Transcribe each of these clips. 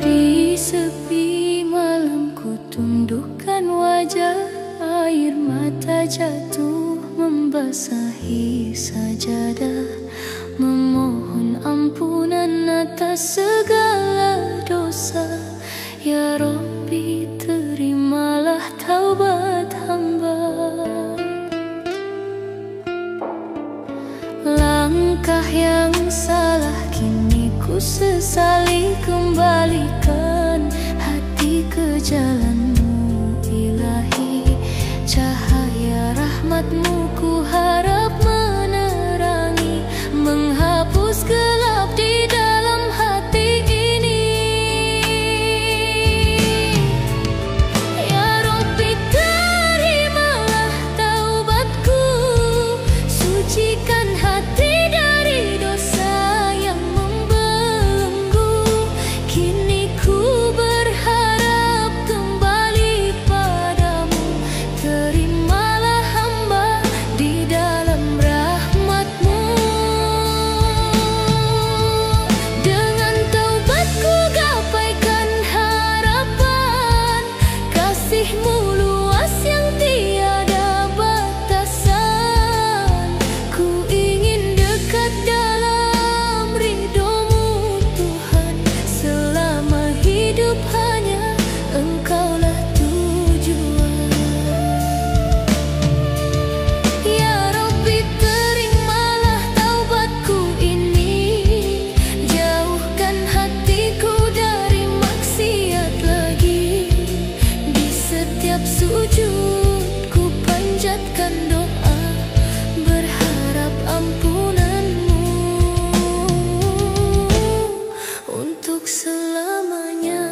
Di sepi malam ku tundukkan wajah, air mata jatuh membasahi sajadah, memohon ampunan atas segala dosa. Ya Rabbi, terimalah taubat hamba. Langkah yang salah kini ku sesali, kembalikan hati ke jalan-Mu Ilahi. Cahaya rahmat-Mu ku harap menerangi, menghapus gelap di dalam hati ini. Ya Rabbi, terimalah taubatku, sucikan hati dari dosa yang membelenggu. Kini ku berharap kembali padamu, terimalah hamba di dalam rahmat-Mu. Dengan taubatku gapaikan harapan, kasih-Mu luas yang tiada batasan. Ku ingin dekat dalam ridho-Mu Tuhan, selama hidup hanya Engkaulah tujuan. Ya Rabbi, terimalah taubatku ini, jauhkan hatiku dari maksiat lagi. Di setiap sujud ku panjatkan doa, berharap ampunan-Mu untuk selamanya.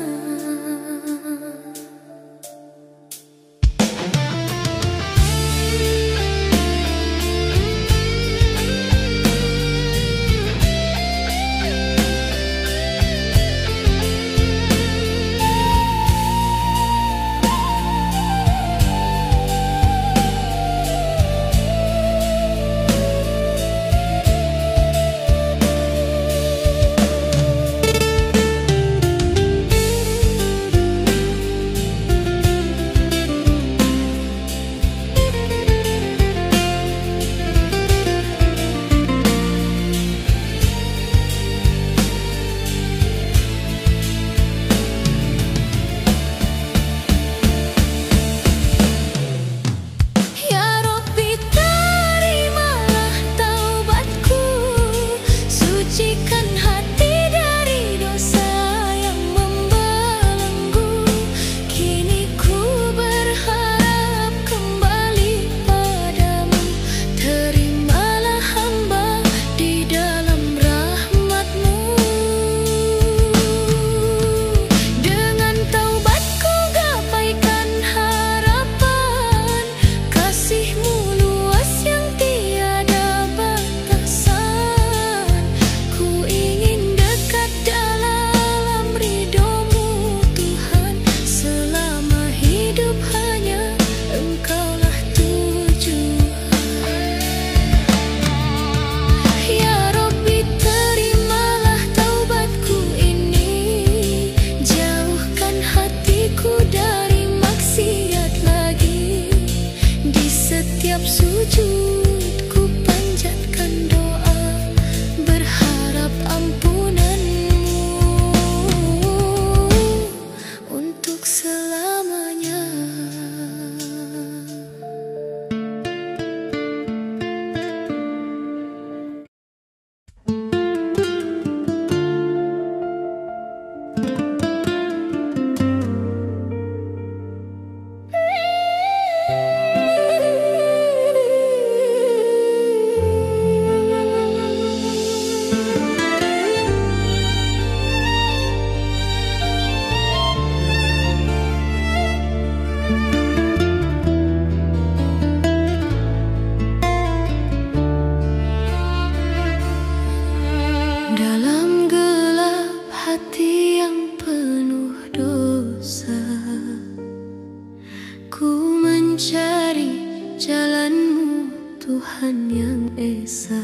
mencari jalan-Mu, Tuhan yang esa.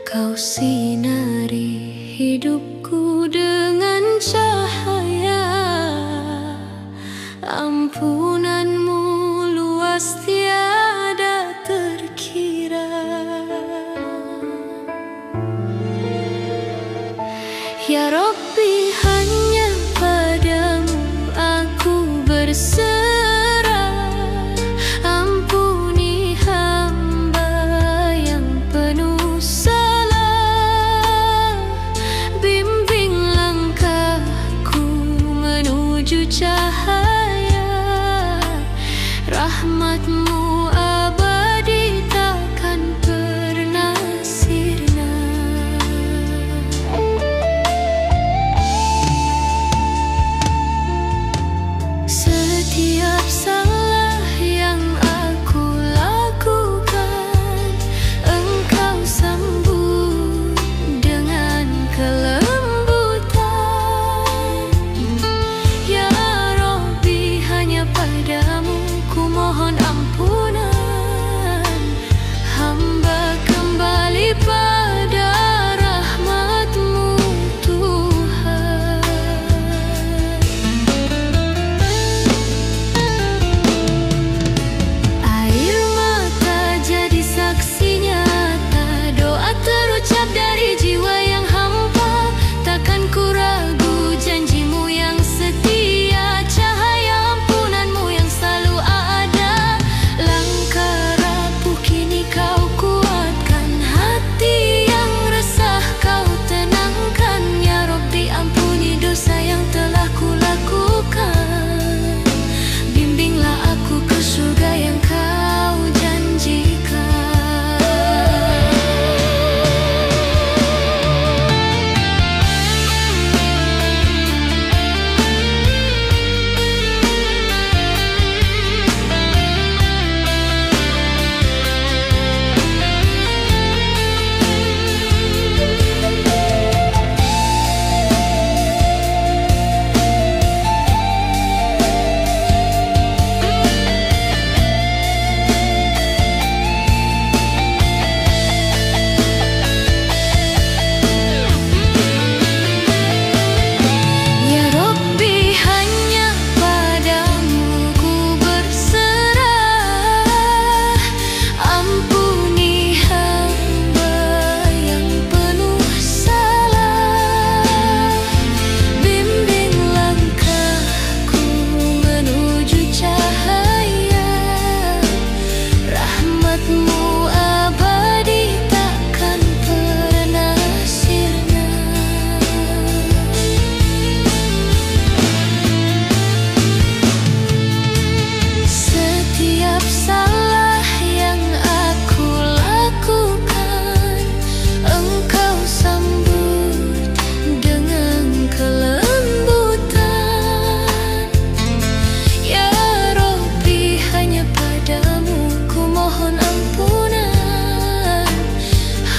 Kau sinari hidupku dengan cahaya, ampunan-Mu luas tiada terkira. Ya Rabbi, hanya padamu aku berserah. Ampuni hamba yang penuh salah. Bimbing langkahku menuju cahaya. Rahmat-Mu abadi takkan pernah sirna. Setiap salah yang aku lakukan, Engkau sambut dengan kelembutan. Ya Rabbi, hanya padamu ku mohon ampunan. Hamba kembali pada rahmat-Mu, Tuhan. Air mata jadi saksi nyata, doa terucap dari jiwa yang hampa. Takkan ku ragu janji-Mu yang setia, cahaya ampunan-Mu yang selalu ada. Langkah rapuh kini Kau kuatkan, hati yang resah Kau tenangkan. Ya Rabbi, ampuni dosa yang telah ku lakukan. Bimbinglah aku ke surga yang Kau janjikan. Ya Rabbi, hanya padamu ku berserah. Ampuni hamba yang penuh salah. Bimbing langkahku menuju cahaya. Rahmat-Mu abadi takkan pernah sirna. Setiap salah yang aku lakukan, Engkau sambut dengan kelembutan. Ya Rabbi, hanya padamu ku mohon ampunan.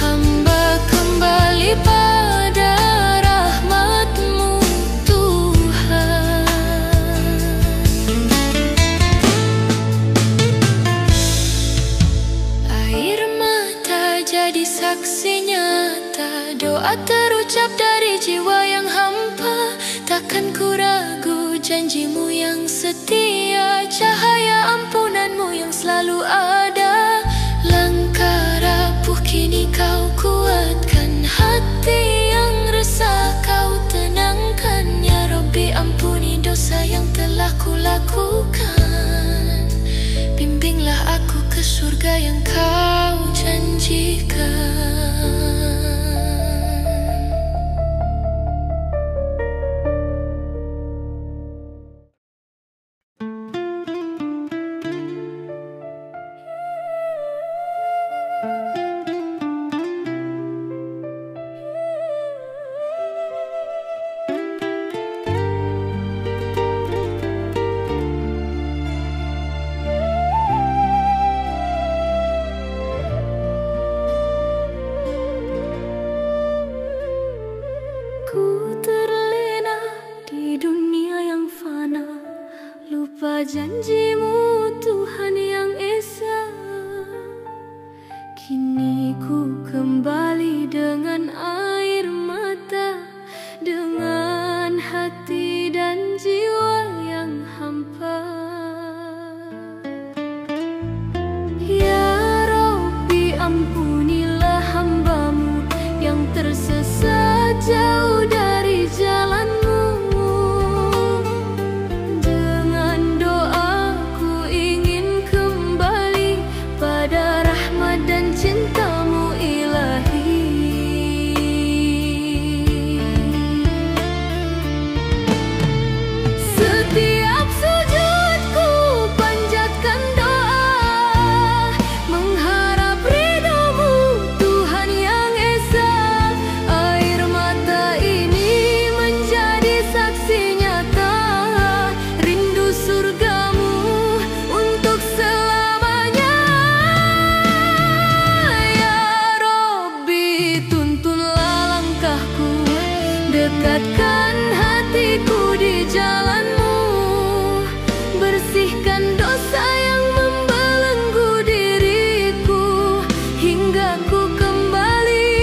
Hamba kembali pada rahmat-Mu, Tuhan. Air mata jadi saksi nyata, doa terucap dari jiwa yang hampa. Takkan ku ragu janji-Mu yang setia, cahaya ampunan-Mu yang selalu ada. Langkah rapuh kini Kau kuatkan, hati yang resah Kau tenangkan. Ya Rabbi, ampuni dosa yang telah ku lakukan. Bimbinglah aku ke surga yang Kau janjikan. janjimu Tuhan yang esa. Kini ku kembali dengan air mata, dengan hati dan jiwa yang hampa. Ya Rabbi, ampunilah hamba-Mu yang tersesat jauh dari jalan-Mu. Dengan doaku ingin kembali pada rahmat dan cinta-Mu ilahi. Setiap sujudku panjatkan doa, mengharap ridho-Mu Tuhan yang esa. Air mata ini menjadi saksi nyata, rindu surga-Mu untuk selamanya. Ya Rabbi, tuntunlah langkahku, dekatkan hatiku di jalan-Mu, bersihkan dosa yang membelenggu diriku, hingga ku kembali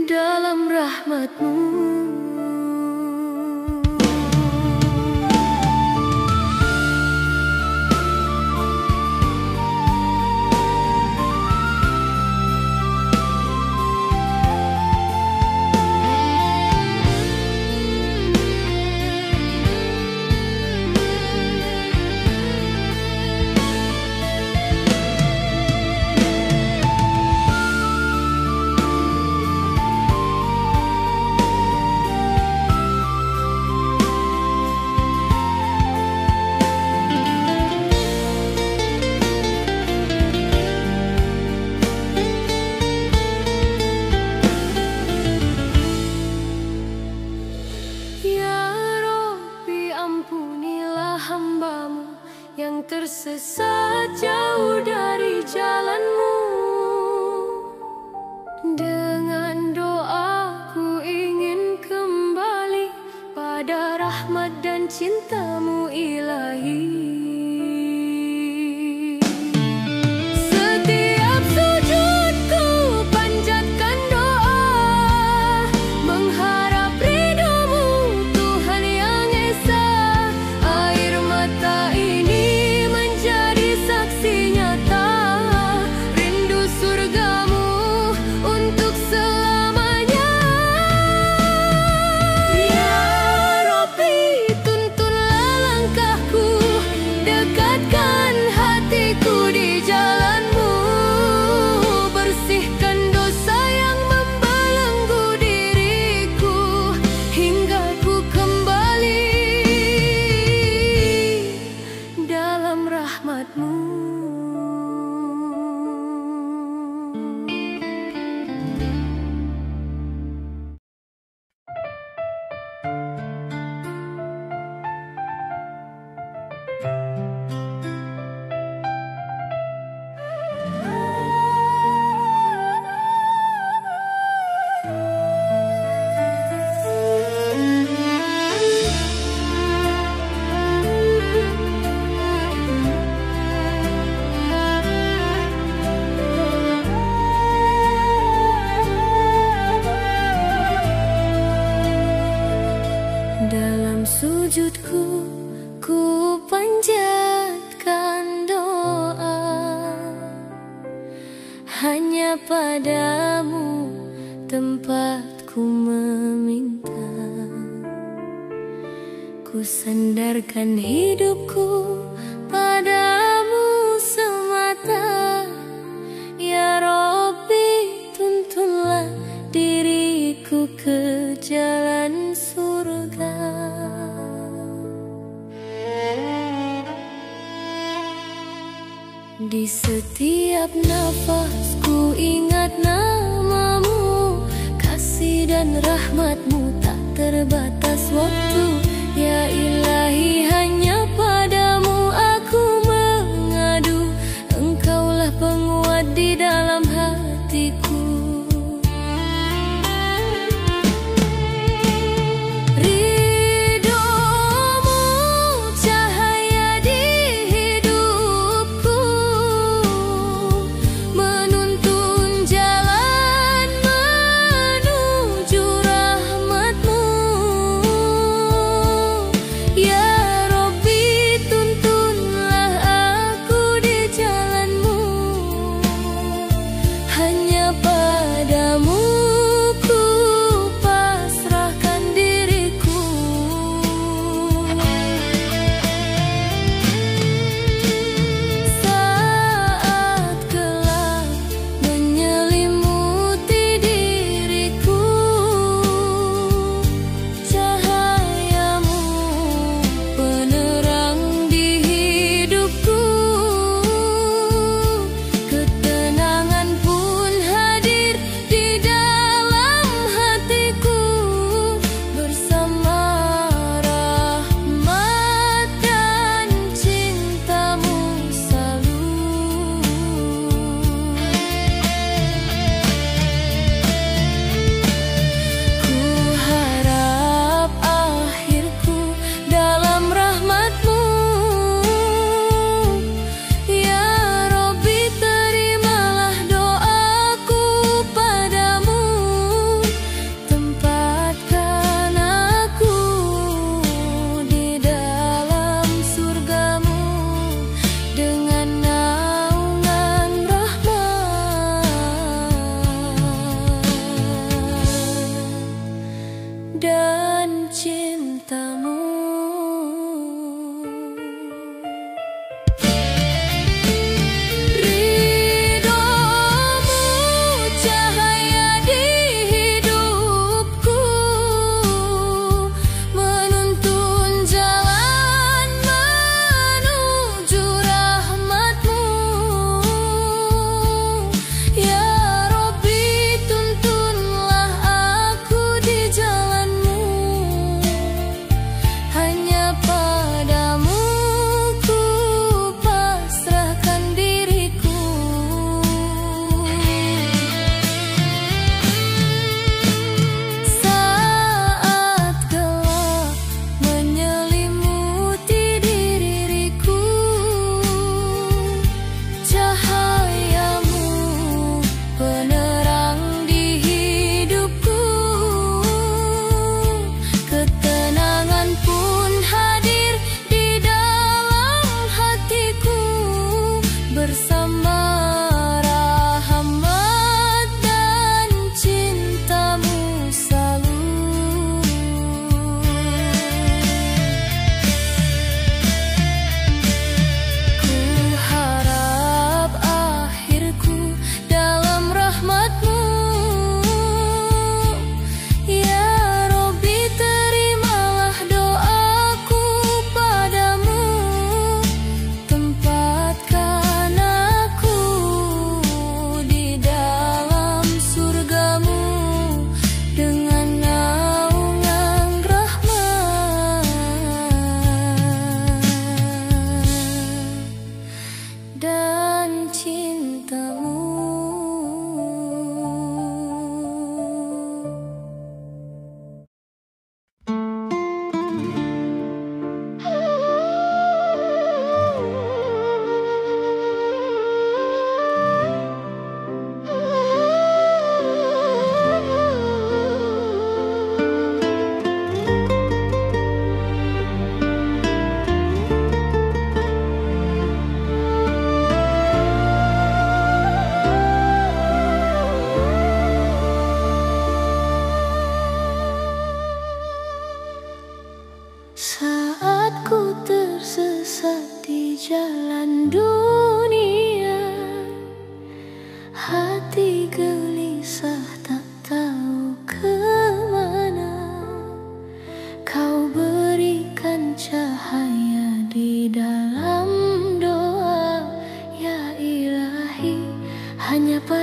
dalam rahmat-Mu. Ya Rabbi, ampunilah hamba-Mu yang tersesat jauh dari jalan-Mu. Dengan doaku ingin kembali pada rahmat dan cinta-Mu ilahi. Setiap sujudku panjatkan doa, mengharap ridho-Mu Tuhan yang esa. Air mata ini menjadi saksi nyata, rindu surga-Mu untuk selamanya. Ya Rabbi, tuntunlah langkahku, dekatkan hatiku di jalan-Mu, bersihkan dosa yang membelenggu diriku, hingga ku kembali dalam rahmat-Mu. Dalam sujudku ku panjatkan doa, hanya padamu tempatku meminta. Ku sandarkan hidupku padamu semata. Ya Rabbi, tuntunlah diriku ke jalan surga. Di setiap nafasku ingat nama-Mu, kasih dan rahmat-Mu tak terbatas waktu. Ya Ilahi, hanya padamu aku mengadu, Engkaulah penguat di dalam hatiku. Ridho-Mu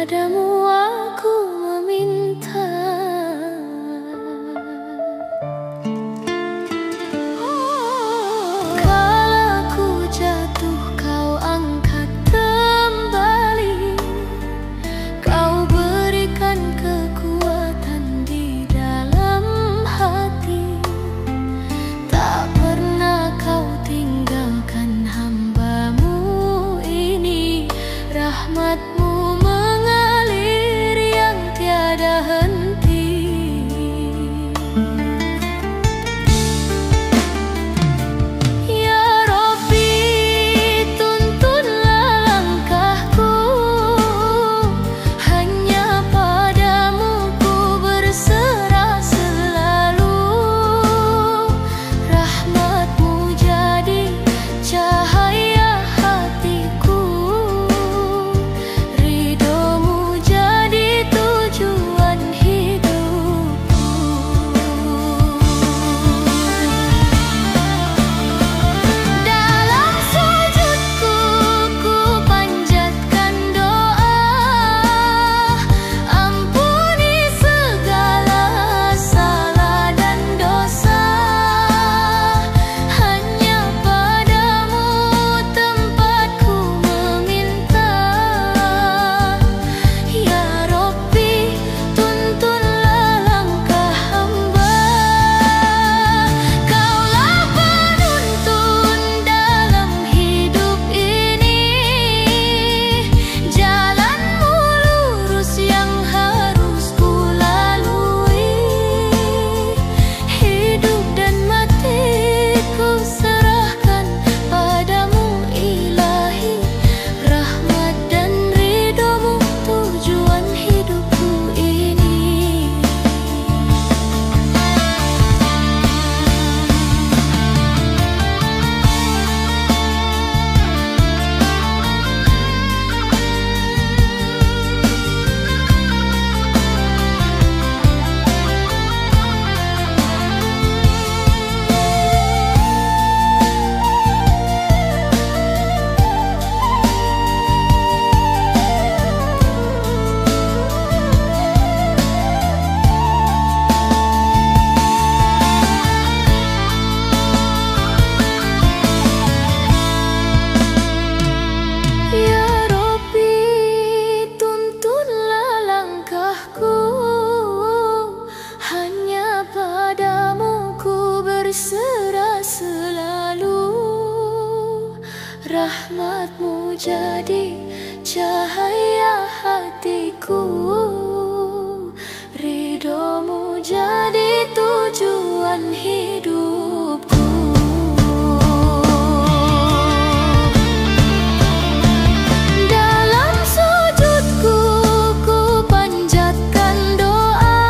padamu aku meminta. Kala ku jatuh kau angkat kembali, kau berikan kekuatan di dalam hati. Tak pernah kau tinggalkan hamba-Mu ini. Rahmat-Mu mengalir yang tiada henti. Ya Rabbi, tuntunlah langkahku, hanya padamu ku berserah selalu. Rahmat-Mu jadi cahaya hatiku, ridho-Mu jadi tujuan hidupku. Dalam sujudku ku panjatkan doa, ampuni segala salah dan dosa. Hanya padamu tempatku meminta. Ya Rabbi, tuntunlah langkah hamba. Kaulah penuntun dalam hidup ini. Jalan-Mu lurus yang harus ku lalui. Hidup dan matiku serahkan padamu Ilahi. Rahmat dan ridho-Mu tujuan hidupku ini. Ya Rabbi, tuntunlah langkahku, hanya padamu ku berserah selalu. Rahmat-Mu jadi cahaya hatiku, ridho-Mu jadi tujuan hidupku. Dalam sujudku ku panjatkan doa,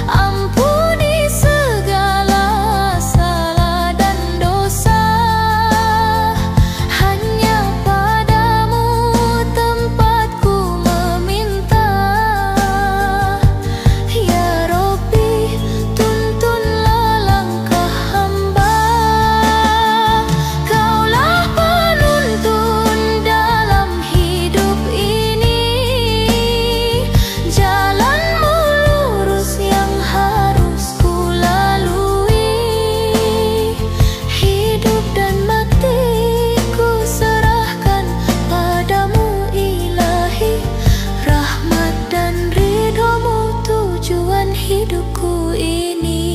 ampuni segala salah dan dosa. Hanya padamu tempatku meminta. Ya Rabbi, tuntunlah langkah hamba. Kaulah penuntun dalam hidup ini. Jalan-Mu lurus yang harus ku lalui. Hidup dan matiku serahkan padamu Ilahi. Rahmat dan ridho-Mu tujuan hidupku ini.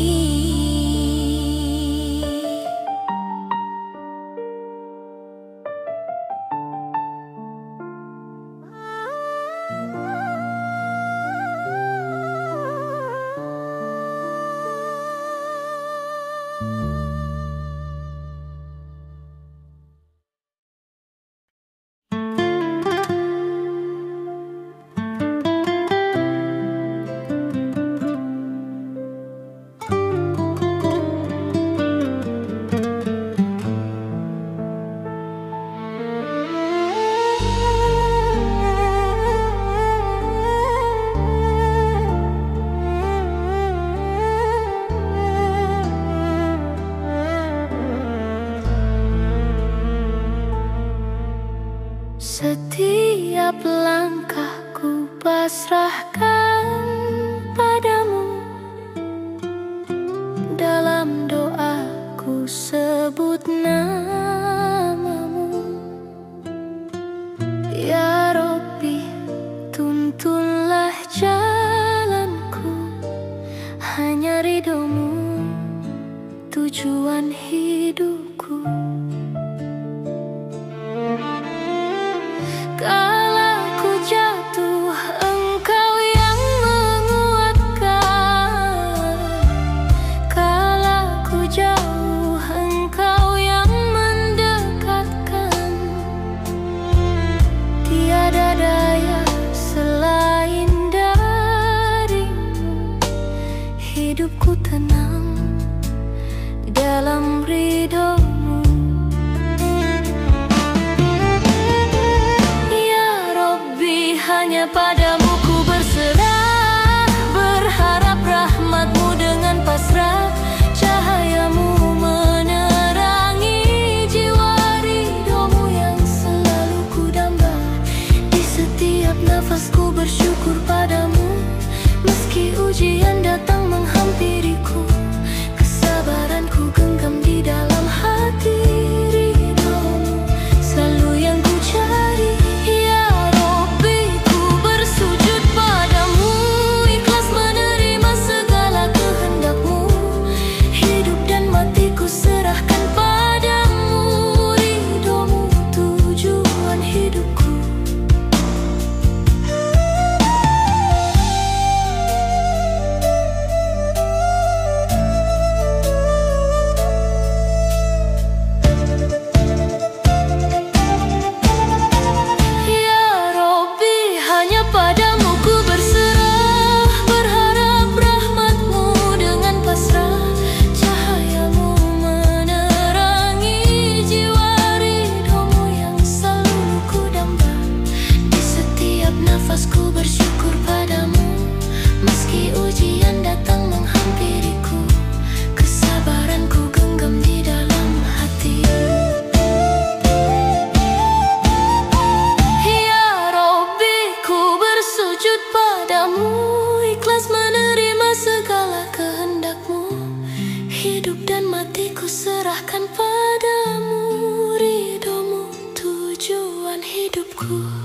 Setiap langkah pasrahkan padamu. Dalam doaku sebut namamu. Ya Rabbi, tuntunlah jalanku, hanya ridhomu tujuan hidupku. Kala ku jatuh, Engkau yang menguatkan. Kala ku jauh, Engkau yang mendekatkan. Tiada daya selain darimu, hidupku tenang dalam ridhomu. Hanya padamu ku berserah, berharap rahmatmu dengan pasrah. Cahayamu menerangi jiwa, ridhomu yang selalu ku damba. Di setiap nafasku bersyukur padamu, meski ujian datang menghampiriku. Kesabaranku genggam di dalam hati, ridhomu selalu yang ku cari. Padamu ku berserah, berharap rahmatmu dengan pasrah. Cahayamu menerangi jiwa, ridhomu yang selalu ku damba. Di setiap nafasku bersyukur padamu, meski ujian datang menghampiriku. Kesabaranku genggam di dalam hati. Sujud padamu, ikhlas menerima segala kehendak-Mu. Hidup dan matiku serahkan padamu, ridhomu tujuan hidupku.